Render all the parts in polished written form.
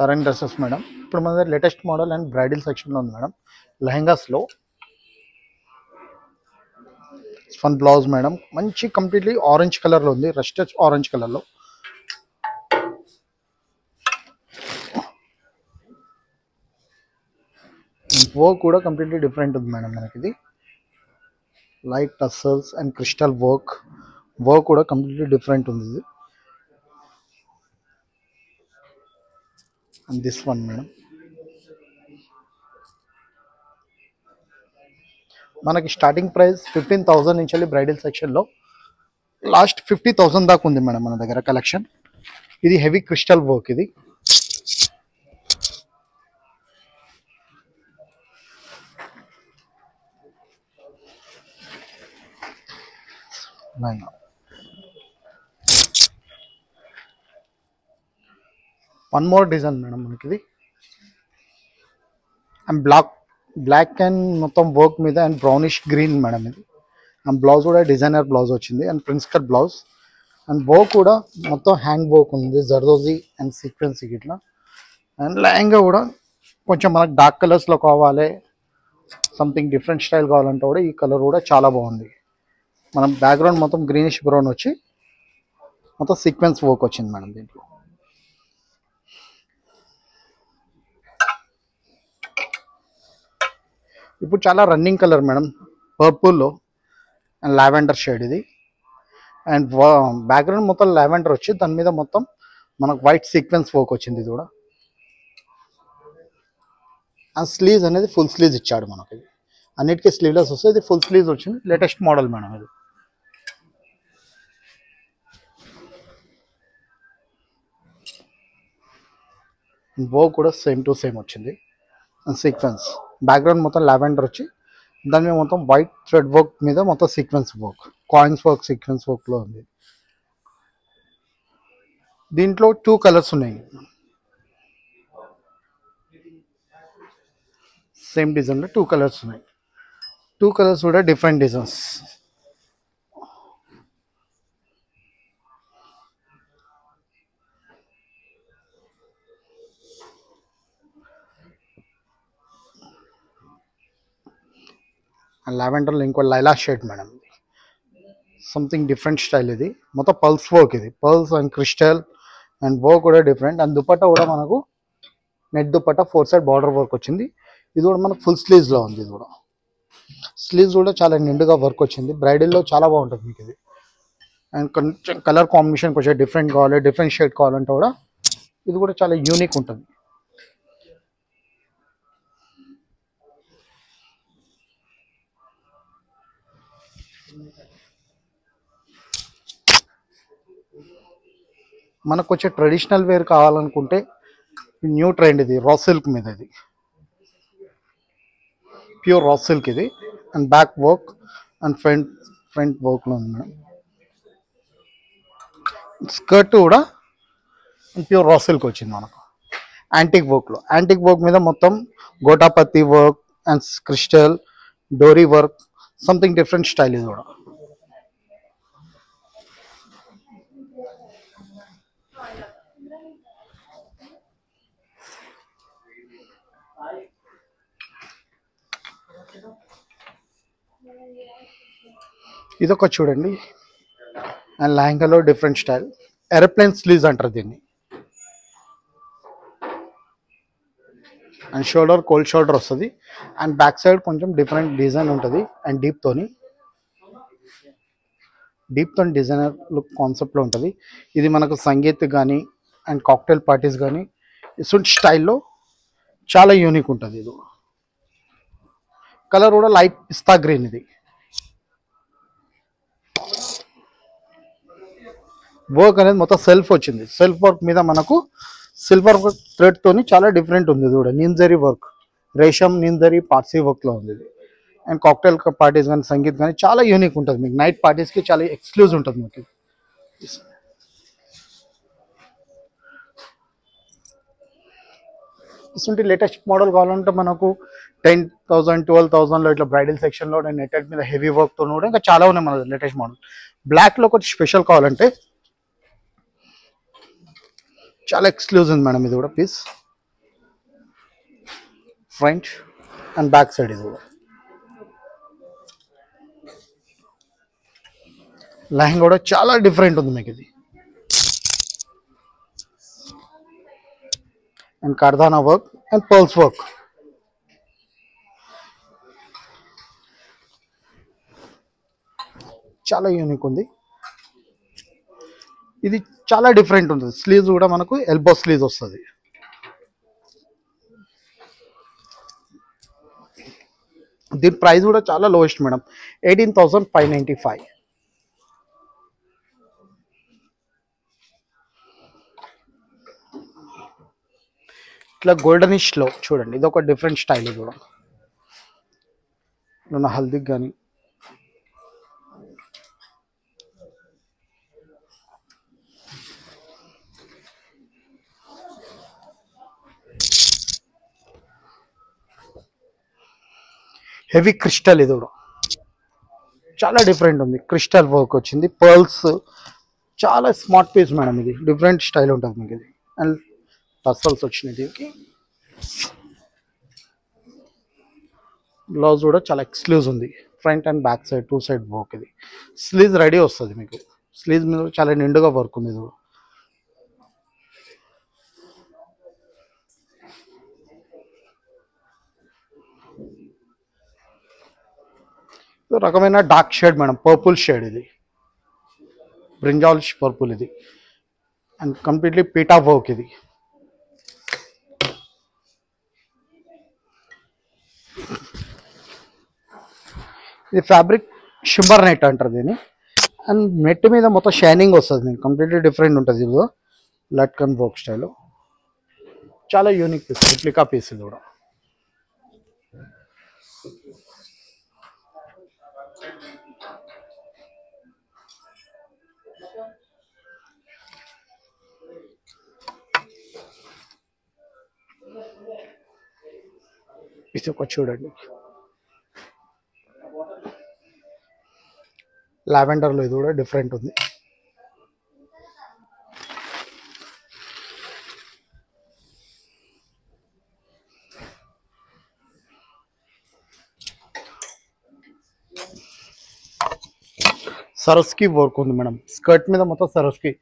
Current dresses madam. ఇప్పుడు మన దగ్గర లేటెస్ట్ మోడల్ అండ్ బ్రైడల్ సెక్షన్లో ఉంది మేడం. లెహంగాస్లో ఫన్ బ్లౌజ్ మేడం, మంచి కంప్లీట్లీ ఆరెంజ్ కలర్లో ఉంది, రస్టెడ్ ఆరెంజ్ కలర్లో. వర్క్ కూడా కంప్లీట్లీ డిఫరెంట్ ఉంది మేడం. మనకి ఇది light tassels and crystal work కూడా కంప్లీట్లీ డిఫరెంట్ ఉంది ఇది. అండ్ దిస్ వన్ మేడం, మనకి స్టార్టింగ్ ప్రైస్ 15,000 నుంచి వెళ్ళి బ్రైడల్ సెక్షన్లో లాస్ట్ 50,000 దాకా ఉంది మేడం మన దగ్గర కలెక్షన్. ఇది హెవీ క్రిస్టల్ వర్క్. ఇది వన్ మోర్ డిజైన్ మేడం మనకి ఇది. అండ్ బ్లాక్ అండ్ మొత్తం వర్క్ మీద అండ్ బ్రౌనిష్ గ్రీన్ మేడం ఇది. అండ్ బ్లౌజ్ కూడా డిజైనర్ బ్లౌజ్ వచ్చింది and prince cut blouse. And work కూడా మొత్తం హ్యాండ్ వర్క్ ఉంది, జర్దోజీ అండ్ సీక్వెన్స్ ఇట్లా. అండ్ లెహంగా కూడా కొంచెం మనకు డార్క్ కలర్స్లో కావాలి, సంథింగ్ డిఫరెంట్ స్టైల్ కావాలంటే కూడా ఈ కలర్ కూడా చాలా బాగుంది. మనం బ్యాక్గ్రౌండ్ మొత్తం గ్రీనిష్ బ్రౌన్ వచ్చి మొత్తం సీక్వెన్స్ వర్క్ వచ్చింది మేడం దీంట్లో. ఇప్పుడు చాలా రన్నింగ్ కలర్ మేడం, పర్పుల్లో అండ్ లావెండర్ షేడ్ ఇది. అండ్ బ్యాక్గ్రౌండ్ మొత్తం లావెండర్ వచ్చి దాని మీద మొత్తం మనకు వైట్ సీక్వెన్స్ వర్క్ వచ్చింది. ఇది కూడా ఆ స్లీవ్స్ అనేది ఫుల్ స్లీవ్స్ ఇచ్చాడు మనకి. అన్నిటికీ స్లీవ్లెస్ వస్తే ఇది ఫుల్ స్లీవ్స్ వచ్చింది. లేటెస్ట్ మోడల్ మేడం ఇది. వర్క్ కూడా సేమ్ టు సేమ్ వచ్చింది అండ్ సీక్వెన్స్. బ్యాక్గ్రౌండ్ మొత్తం లావెండర్ వచ్చి దాని మీద మొత్తం వైట్ థ్రెడ్ వర్క్ మీద మొత్తం sequence work, coins work, sequence వర్క్లో ఉంది. దీంట్లో 2 కలర్స్ ఉన్నాయి. సేమ్ డిజైన్లో 2 కలర్స్ ఉన్నాయి. 2 కలర్స్ కూడా డిఫరెంట్ డిజైన్స్. అండ్ లావెండర్లో ఇంకో Laila shade madam, something different style. ఇది మొత్తం పల్స్ వర్క్, ఇది pulse and crystal and work కూడా డిఫరెంట్. అండ్ దుపట్టా కూడా మనకు net dupatta 4 side border work వచ్చింది. ఇది కూడా మనకు ఫుల్ స్లీవ్స్లో ఉంది. ఇది కూడా స్లీవ్స్ కూడా చాలా నిండుగా వర్క్ వచ్చింది. బ్రైడల్లో చాలా బాగుంటుంది మీకు ఇది. అండ్ కొంచెం కలర్ కాంబినేషన్ కొంచెం డిఫరెంట్ కావాలి, డిఫరెంట్ షేడ్ కావాలంటే కూడా ఇది కూడా చాలా యూనిక్ ఉంటుంది. మనకు వచ్చే ట్రెడిషనల్ వేర్ కావాలనుకుంటే న్యూ ట్రెండ్ ఇది రా సిల్క్ మీద. ఇది ప్యూర్ రా సిల్క్ ఇది. And back work and front వర్క్లో ఉంది మేడం. స్కర్ట్ కూడా ప్యూర్ రా సిల్క్ వచ్చింది మనకు యాంటిక్ వర్క్లో. యాంటిక్ వర్క్ మీద మొత్తం gotapatti work and crystal dori work, something different style. ఇది కూడా ఇదొక చూడండి. And లెహంగాలో different style, aeroplane sleeves అంటారు దీన్ని. అండ్ షోల్డర్ కోల్డ్ షోల్డర్ వస్తుంది. అండ్ బ్యాక్ సైడ్ కొంచెం డిఫరెంట్ డిజైన్ ఉంటుంది. అండ్ డీప్తో డిజైనర్ లుక్ కాన్సెప్ట్లో ఉంటుంది. ఇది మనకు సంగీత్ కానీ అండ్ కాక్టైల్ పార్టీస్ కానీ ఇటువంటి స్టైల్లో చాలా యూనిక్ ఉంటుంది. ఇది కలర్ కూడా లైట్ పిస్తా గ్రీన్. ఇది వర్క్ అనేది మొత్తం సెల్ఫ్ వచ్చింది. సెల్ఫ్ వర్క్ మీద మనకు సిల్వర్ థ్రెడ్ తోని చాలా డిఫరెంట్ ఉంది. ఇది కూడా నీంజరీ వర్క్, రేషం నీంజరీ పార్సీ వర్క్లో ఉంది ఇది. అండ్ కాక్టైల్ పార్టీస్ కానీ సంగీత్ కానీ చాలా యూనిక్ ఉంటుంది. మీకు నైట్ పార్టీస్కి చాలా ఎక్స్క్లూజివ్ ఉంటుంది మీకు. ఇటువంటి లేటెస్ట్ మోడల్ కావాలంటే మనకు 10,000 12,000లో ఇట్లా బ్రైడల్ సెక్షన్లో నెట్టెడ్ మీద హెవీ వర్క్తో కూడా ఇంకా చాలా ఉన్నాయి మన లేటెస్ట్ మోడల్. బ్లాక్లో ఒకటి స్పెషల్ కావాలంటే చాలా ఎక్స్క్లూజివ్ ఉంది మేడం. ఇది కూడా piece front and back side ఇది కూడా. లెహంగా కూడా చాలా డిఫరెంట్ ఉంది మీకు ఇది. And kardana work and pearls work. చాలా యూనిక్ ఉంది ఇది. చాలా డిఫరెంట్ ఉంటుంది. స్లీవ్స్ కూడా మనకు ఎల్బో స్లీవ్స్ వస్తుంది. దీని ప్రైస్ కూడా చాలా లోయెస్ట్ మేడం, 18,595. ఇట్లా గోల్డెనిష్ లో చూడండి, ఇది ఒక డిఫరెంట్ స్టైల్ కూడా. నా హల్దీకి కానీ హెవీ క్రిస్టల్, ఇది కూడా చాలా డిఫరెంట్ ఉంది. క్రిస్టల్ వర్క్ వచ్చింది, పర్ల్స్. చాలా స్మార్ట్ పీస్ మేడం ఇది. డిఫరెంట్ స్టైల్ ఉంటుంది మీకు ఇది. అండ్ టసల్స్ వచ్చినాయి దీనికి. బ్లౌజ్ కూడా చాలా ఎక్స్క్లూజ్ ఉంది. Front and back side 2 side work ఇది. స్లీవ్స్ రెడీ వస్తుంది మీకు. స్లీవ్స్ మీద చాలా నిండుగా వర్క్ ఉంది ఇది. రకమైన dark shade madam, purple shade ఇది. బ్రింజాల్ పర్పుల్ ఇది. అండ్ కంప్లీట్లీ పీటా వర్క్ ఇది. ఇది ఫ్యాబ్రిక్ షిమ్మర్ నెట్ అంటారు దీన్ని. అండ్ నెట్ మీద మొత్తం షైనింగ్ వస్తుంది మీకు. కంప్లీట్లీ డిఫరెంట్ ఉంటుంది ఇది. లట్కన్ వర్క్ స్టైల్, చాలా యూనిక్ పీస్, రిప్లికా పీస్ ఇది కూడా. ఇది ఒక చూడండి, లావెండర్లో ఇది కూడా డిఫరెంట్ ఉంది. సరస్కి వర్క్ ఉంది మేడం. స్కర్ట్ మీద మొత్తం సరస్కి.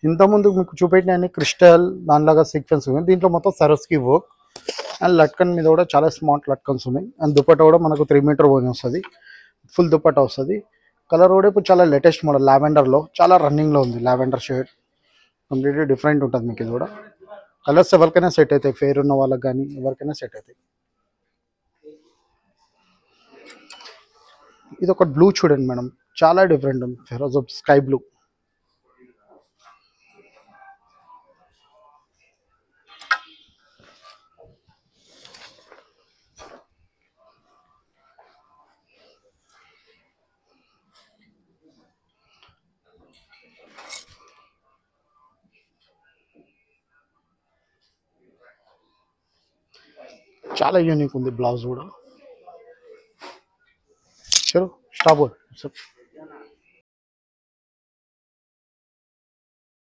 ఇంతకుముందు మీకు చూపెట్టిన క్రిస్టల్ దానిలాగా సీక్వెన్స్ ఉంది, దీంట్లో మొత్తం సరస్కి వర్క్. అండ్ లట్కన్ మీద కూడా చాలా స్మార్ట్ లట్కన్స్ ఉన్నాయి. అండ్ దుపట్టా కూడా మనకు 3 మీటర్ పోని వస్తుంది. ఫుల్ దుపట్టా వస్తుంది. కలర్ కూడా ఇప్పుడు చాలా లేటెస్ట్ మోడల్, లావెండర్లో చాలా రన్నింగ్లో ఉంది. లావెండర్ షేడ్ కంప్లీట్లీ డిఫరెంట్ ఉంటుంది మీకు ఇది కూడా. కలర్స్ ఎవరికైనా సెట్ అవుతాయి, ఫెయిర్ ఉన్న వాళ్ళకి కానీ ఎవరికైనా సెట్ అవుతాయి. ఇది ఒక బ్లూ చూడండి మేడం, చాలా డిఫరెంట్ ఉంది. Feroz sky blue. చాలా యూనిక్ ఉంది బ్లౌజ్ కూడా. చలో స్టాప్.